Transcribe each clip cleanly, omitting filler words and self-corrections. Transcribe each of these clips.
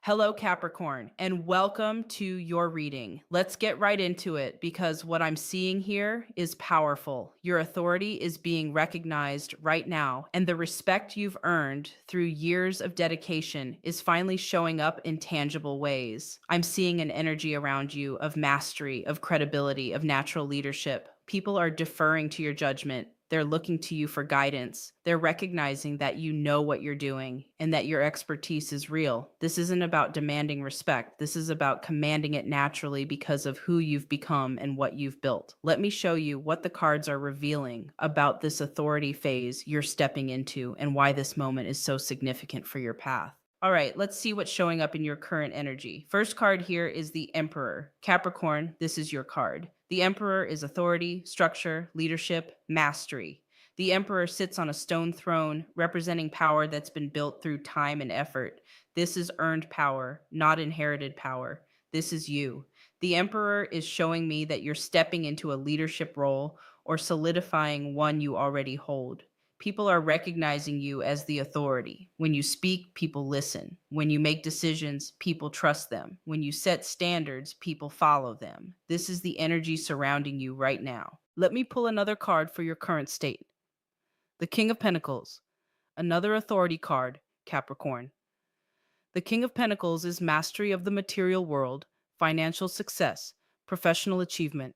Hello, Capricorn, and welcome to your reading. Let's get right into it because what I'm seeing here is powerful. Your authority is being recognized right now, and the respect you've earned through years of dedication is finally showing up in tangible ways. I'm seeing an energy around you of mastery, of credibility, of natural leadership. People are deferring to your judgment. They're looking to you for guidance. They're recognizing that you know what you're doing and that your expertise is real. This isn't about demanding respect. This is about commanding it naturally because of who you've become and what you've built. Let me show you what the cards are revealing about this authority phase you're stepping into and why this moment is so significant for your path. All right, let's see what's showing up in your current energy. First card here is the Emperor. Capricorn, this is your card. The Emperor is authority, structure, leadership, mastery. The Emperor sits on a stone throne representing power that's been built through time and effort. This is earned power, not inherited power. This is you. The Emperor is showing me that you're stepping into a leadership role or solidifying one you already hold. People are recognizing you as the authority. When you speak, people listen. When you make decisions, people trust them. When you set standards, people follow them. This is the energy surrounding you right now. Let me pull another card for your current state. The King of Pentacles, another authority card, Capricorn. The King of Pentacles is mastery of the material world, financial success, professional achievement.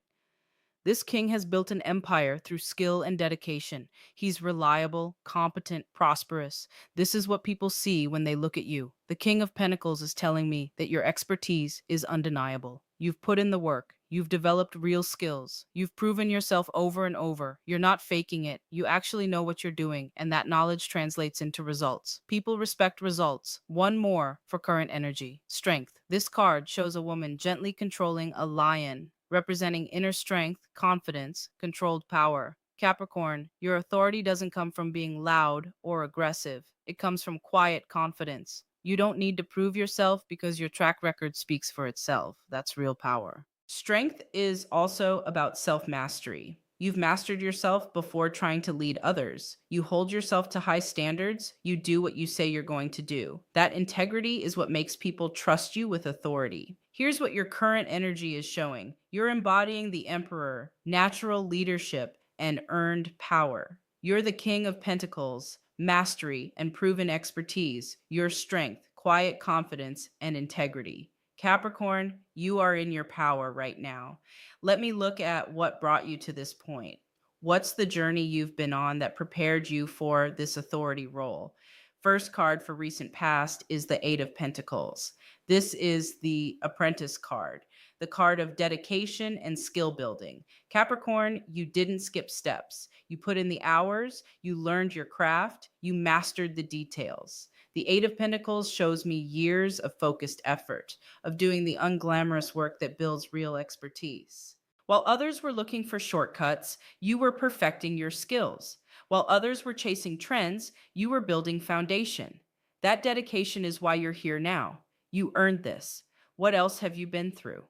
This king has built an empire through skill and dedication. He's reliable, competent, prosperous. This is what people see when they look at you. The King of Pentacles is telling me that your expertise is undeniable. You've put in the work. You've developed real skills. You've proven yourself over and over. You're not faking it. You actually know what you're doing, and that knowledge translates into results. People respect results. One more for current energy. Strength. This card shows a woman gently controlling a lion, representing inner strength, confidence, controlled power. Capricorn, your authority doesn't come from being loud or aggressive. It comes from quiet confidence. You don't need to prove yourself because your track record speaks for itself. That's real power. Strength is also about self mastery. You've mastered yourself before trying to lead others. You hold yourself to high standards. You do what you say you're going to do. That integrity is what makes people trust you with authority. Here's what your current energy is showing. You're embodying the Emperor, natural leadership, and earned power. You're the King of Pentacles, mastery and proven expertise, your strength, quiet confidence, and integrity. Capricorn, you are in your power right now. Let me look at what brought you to this point. What's the journey you've been on that prepared you for this authority role? First card for recent past is the Eight of Pentacles. This is the Apprentice card, the card of dedication and skill building. Capricorn, you didn't skip steps. You put in the hours, you learned your craft, you mastered the details. The Eight of Pentacles shows me years of focused effort, of doing the unglamorous work that builds real expertise. While others were looking for shortcuts, you were perfecting your skills. While others were chasing trends, you were building foundation. That dedication is why you're here now. You earned this. What else have you been through?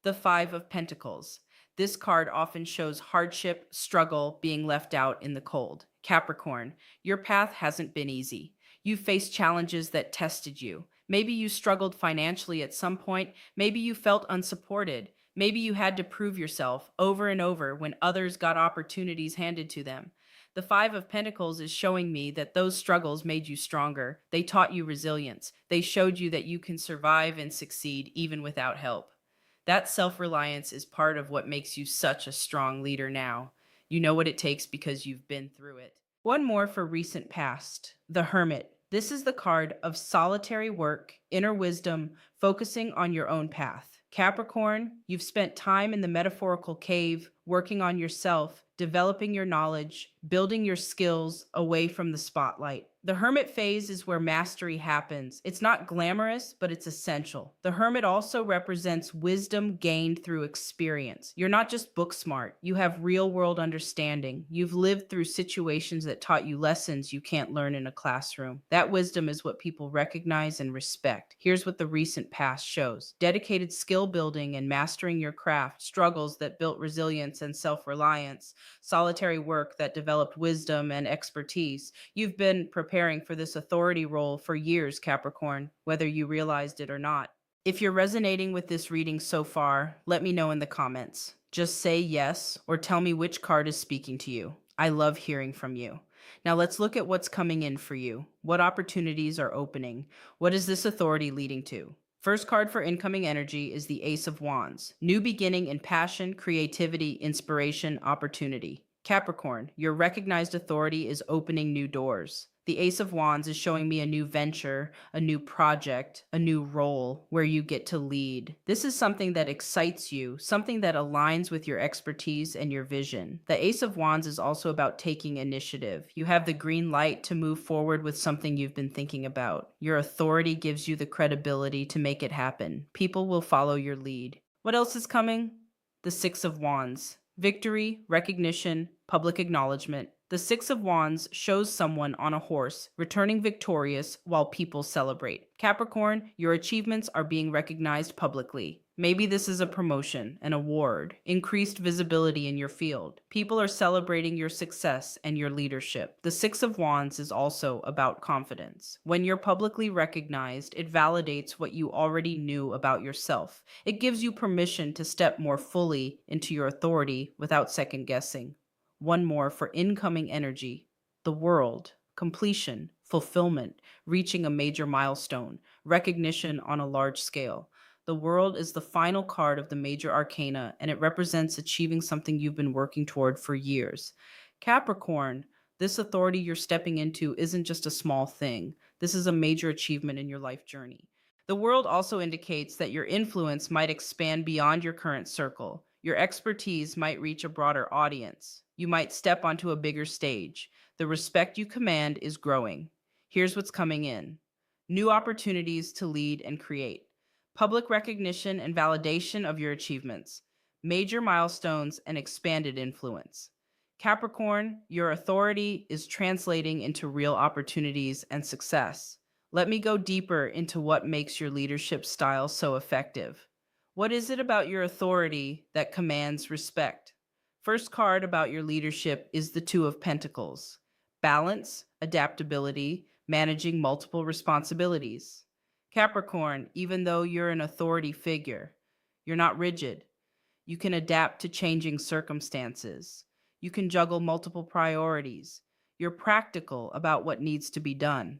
The Five of Pentacles. This card often shows hardship, struggle, being left out in the cold. Capricorn, your path hasn't been easy. You've faced challenges that tested you. Maybe you struggled financially at some point. Maybe you felt unsupported. Maybe you had to prove yourself over and over when others got opportunities handed to them. The Five of Pentacles is showing me that those struggles made you stronger. They taught you resilience. They showed you that you can survive and succeed even without help. That self reliance is part of what makes you such a strong leader now. You know what it takes because you've been through it. One more for recent past, the Hermit. This is the card of solitary work, inner wisdom, focusing on your own path. Capricorn, you've spent time in the metaphorical cave, working on yourself, developing your knowledge, building your skills away from the spotlight. The hermit phase is where mastery happens. It's not glamorous, but it's essential. The hermit also represents wisdom gained through experience. You're not just book smart, you have real world understanding. You've lived through situations that taught you lessons you can't learn in a classroom. That wisdom is what people recognize and respect. Here's what the recent past shows: dedicated skill building and mastering your craft, struggles that built resilience and self reliance, solitary work that developed wisdom and expertise. You've been prepared preparing for this authority role for years, Capricorn, whether you realized it or not. If you're resonating with this reading so far, let me know in the comments. Just say yes or tell me which card is speaking to you. I love hearing from you. Now let's look at what's coming in for you. What opportunities are opening? What is this authority leading to? First card for incoming energy is the Ace of Wands. New beginning in passion, creativity, inspiration, opportunity. Capricorn, your recognized authority is opening new doors. The Ace of Wands is showing me a new venture, a new project, a new role where you get to lead. This is something that excites you, something that aligns with your expertise and your vision. The Ace of Wands is also about taking initiative. You have the green light to move forward with something you've been thinking about. Your authority gives you the credibility to make it happen. People will follow your lead. What else is coming? The Six of Wands. Victory, recognition, public acknowledgement. The Six of Wands shows someone on a horse returning victorious while people celebrate. Capricorn, your achievements are being recognized publicly. Maybe this is a promotion, an award, increased visibility in your field. People are celebrating your success and your leadership. The Six of Wands is also about confidence. When you're publicly recognized, it validates what you already knew about yourself. It gives you permission to step more fully into your authority without second guessing. One more for incoming energy. The world, completion, fulfillment, reaching a major milestone, recognition on a large scale. The world is the final card of the major arcana, and it represents achieving something you've been working toward for years. Capricorn, this authority you're stepping into isn't just a small thing. This is a major achievement in your life journey. The world also indicates that your influence might expand beyond your current circle. Your expertise might reach a broader audience. You might step onto a bigger stage. The respect you command is growing. Here's what's coming in: new opportunities to lead and create, public recognition and validation of your achievements, major milestones, and expanded influence. Capricorn, your authority is translating into real opportunities and success. Let me go deeper into what makes your leadership style so effective. What is it about your authority that commands respect? First card about your leadership is the Two of Pentacles. Balance, adaptability, managing multiple responsibilities. Capricorn, even though you're an authority figure, you're not rigid. You can adapt to changing circumstances. You can juggle multiple priorities. You're practical about what needs to be done.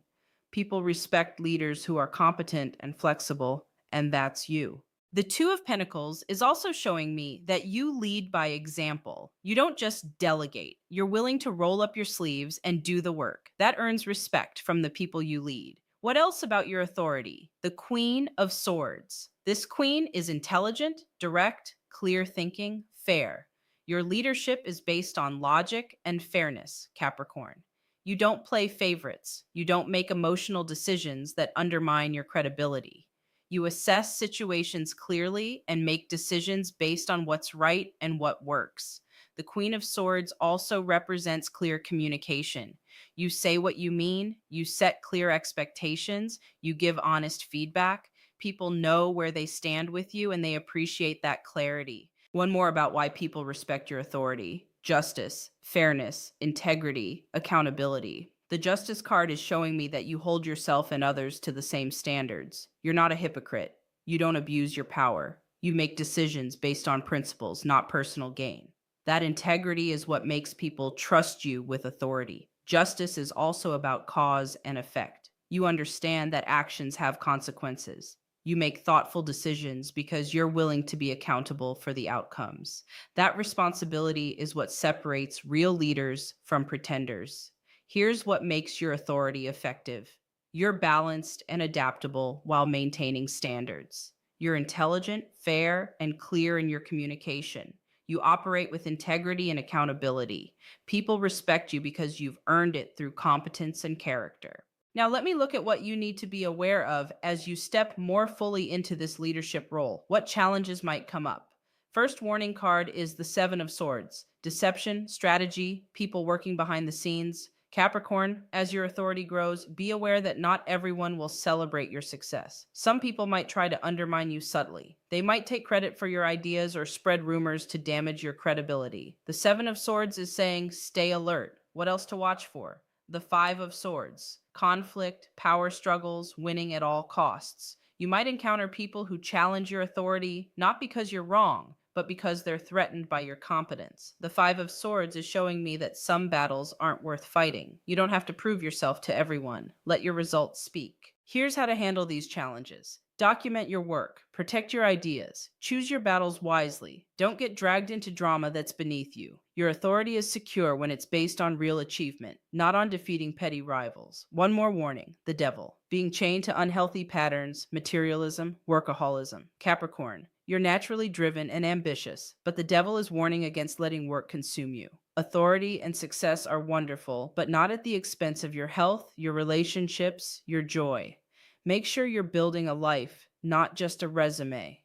People respect leaders who are competent and flexible, and that's you. The Two of Pentacles is also showing me that you lead by example. You don't just delegate. You're willing to roll up your sleeves and do the work. That earns respect from the people you lead. What else about your authority? The Queen of Swords. This queen is intelligent, direct, clear thinking, fair. Your leadership is based on logic and fairness, Capricorn. You don't play favorites. You don't make emotional decisions that undermine your credibility. You assess situations clearly and make decisions based on what's right and what works. The Queen of Swords also represents clear communication. You say what you mean, you set clear expectations, you give honest feedback. People know where they stand with you and they appreciate that clarity. One more about why people respect your authority: justice, fairness, integrity, accountability. The Justice card is showing me that you hold yourself and others to the same standards. You're not a hypocrite. You don't abuse your power. You make decisions based on principles, not personal gain. That integrity is what makes people trust you with authority. Justice is also about cause and effect. You understand that actions have consequences. You make thoughtful decisions because you're willing to be accountable for the outcomes. That responsibility is what separates real leaders from pretenders. Here's what makes your authority effective: you're balanced and adaptable while maintaining standards. You're intelligent, fair, and clear in your communication. You operate with integrity and accountability. People respect you because you've earned it through competence and character. Now, let me look at what you need to be aware of as you step more fully into this leadership role. What challenges might come up? First warning card is the Seven of Swords: deception, strategy, people working behind the scenes. Capricorn, as your authority grows, be aware that not everyone will celebrate your success. Some people might try to undermine you subtly. They might take credit for your ideas or spread rumors to damage your credibility. The Seven of Swords is saying, stay alert. What else to watch for? The Five of Swords: conflict, power struggles, winning at all costs. You might encounter people who challenge your authority not because you're wrong, but because they're threatened by your competence. The Five of Swords is showing me that some battles aren't worth fighting. You don't have to prove yourself to everyone. Let your results speak. Here's how to handle these challenges. Document your work, protect your ideas, choose your battles wisely. Don't get dragged into drama that's beneath you. Your authority is secure when it's based on real achievement, not on defeating petty rivals. One more warning: the devil. Being chained to unhealthy patterns, materialism, workaholism. Capricorn, you're naturally driven and ambitious, but the devil is warning against letting work consume you. Authority and success are wonderful, but not at the expense of your health, your relationships, your joy. Make sure you're building a life, not just a resume.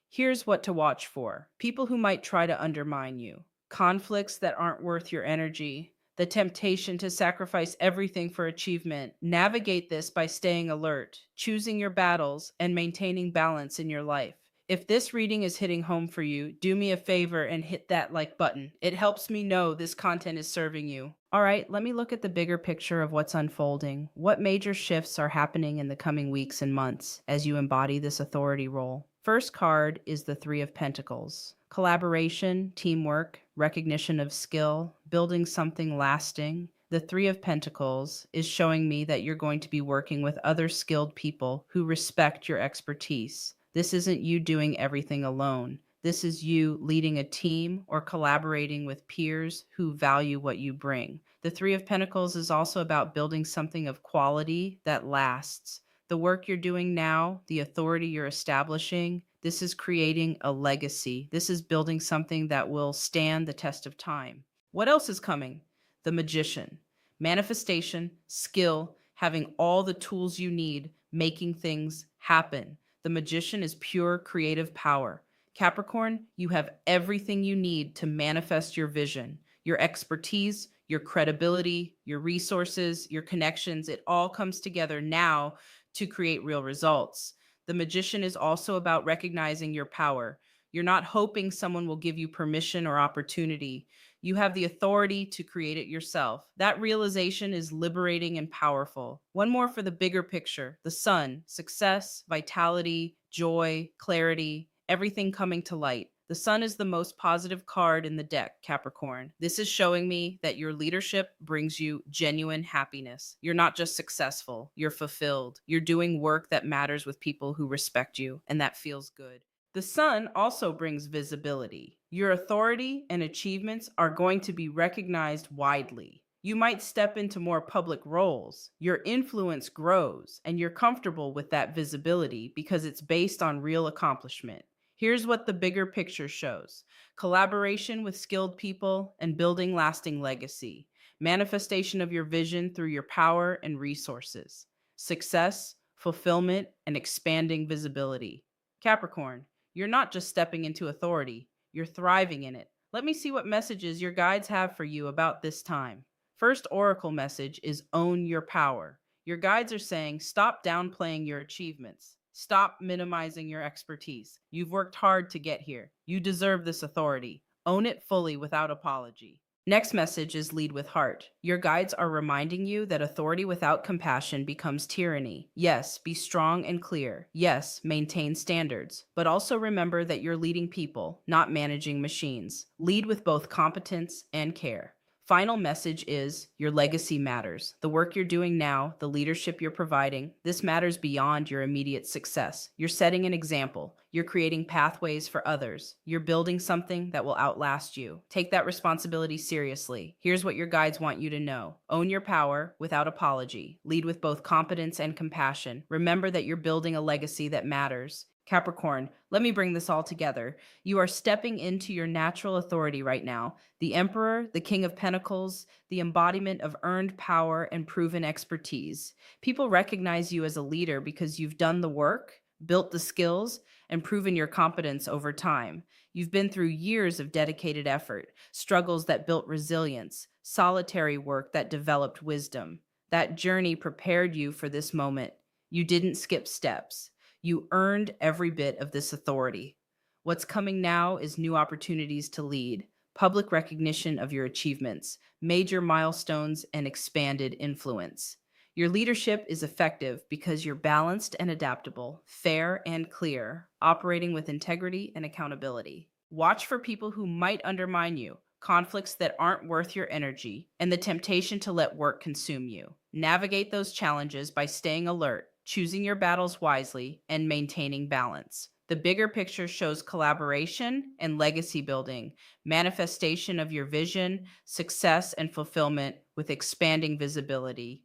Here's what to watch for: people who might try to undermine you, conflicts that aren't worth your energy, the temptation to sacrifice everything for achievement. Navigate this by staying alert, choosing your battles, and maintaining balance in your life. If this reading is hitting home for you, do me a favor and hit that like button. It helps me know this content is serving you. All right, let me look at the bigger picture of what's unfolding. What major shifts are happening in the coming weeks and months as you embody this authority role? First card is the Three of Pentacles. Collaboration, teamwork, recognition of skill, building something lasting. The Three of Pentacles is showing me that you're going to be working with other skilled people who respect your expertise. This isn't you doing everything alone. This is you leading a team or collaborating with peers who value what you bring. The Three of Pentacles is also about building something of quality that lasts. The work you're doing now, the authority you're establishing, this is creating a legacy. This is building something that will stand the test of time. What else is coming? The Magician. Manifestation, skill, having all the tools you need, making things happen. The Magician is pure creative power. Capricorn, you have everything you need to manifest your vision, your expertise, your credibility, your resources, your connections. It all comes together now to create real results. The Magician is also about recognizing your power. You're not hoping someone will give you permission or opportunity. You have the authority to create it yourself. That realization is liberating and powerful. One more for the bigger picture: the Sun, success, vitality, joy, clarity, everything coming to light. The Sun is the most positive card in the deck, Capricorn. This is showing me that your leadership brings you genuine happiness. You're not just successful, you're fulfilled. You're doing work that matters with people who respect you, and that feels good. The Sun also brings visibility. Your authority and achievements are going to be recognized widely. You might step into more public roles. Your influence grows, and you're comfortable with that visibility because it's based on real accomplishment. Here's what the bigger picture shows: collaboration with skilled people and building lasting legacy, manifestation of your vision through your power and resources, success, fulfillment, and expanding visibility. Capricorn, you're not just stepping into authority, you're thriving in it. Let me see what messages your guides have for you about this time. First oracle message is own your power. Your guides are saying stop downplaying your achievements. Stop minimizing your expertise. You've worked hard to get here. You deserve this authority. Own it fully without apology. Next message is lead with heart. Your guides are reminding you that authority without compassion becomes tyranny. Yes, be strong and clear. Yes, maintain standards. But also remember that you're leading people, not managing machines. Lead with both competence and care. Final message is your legacy matters. The work you're doing now, the leadership you're providing, this matters beyond your immediate success. You're setting an example. You're creating pathways for others. You're building something that will outlast you. Take that responsibility seriously. Here's what your guides want you to know: own your power without apology. Lead with both competence and compassion. Remember that you're building a legacy that matters. Capricorn, let me bring this all together. You are stepping into your natural authority right now. The Emperor, the King of Pentacles, the embodiment of earned power and proven expertise. People recognize you as a leader because you've done the work, built the skills, and proven your competence over time. You've been through years of dedicated effort, struggles that built resilience, solitary work that developed wisdom. That journey prepared you for this moment. You didn't skip steps. You earned every bit of this authority. What's coming now is new opportunities to lead, public recognition of your achievements, major milestones, and expanded influence. Your leadership is effective because you're balanced and adaptable, fair and clear, operating with integrity and accountability. Watch for people who might undermine you, conflicts that aren't worth your energy, and the temptation to let work consume you. Navigate those challenges by staying alert, choosing your battles wisely, and maintaining balance. The bigger picture shows collaboration and legacy building, manifestation of your vision, success, and fulfillment with expanding visibility.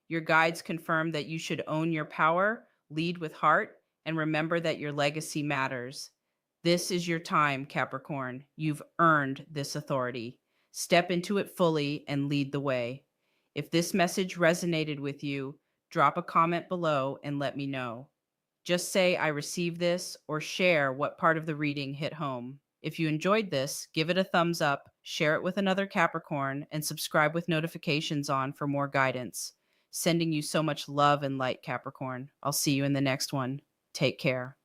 Your guides confirm that you should own your power, lead with heart, and remember that your legacy matters. This is your time, Capricorn. You've earned this authority. Step into it fully and lead the way. If this message resonated with you, drop a comment below and let me know. Just say, I received this, or share what part of the reading hit home. If you enjoyed this, give it a thumbs up, share it with another Capricorn, and subscribe with notifications on for more guidance. Sending you so much love and light, Capricorn. I'll see you in the next one. Take care.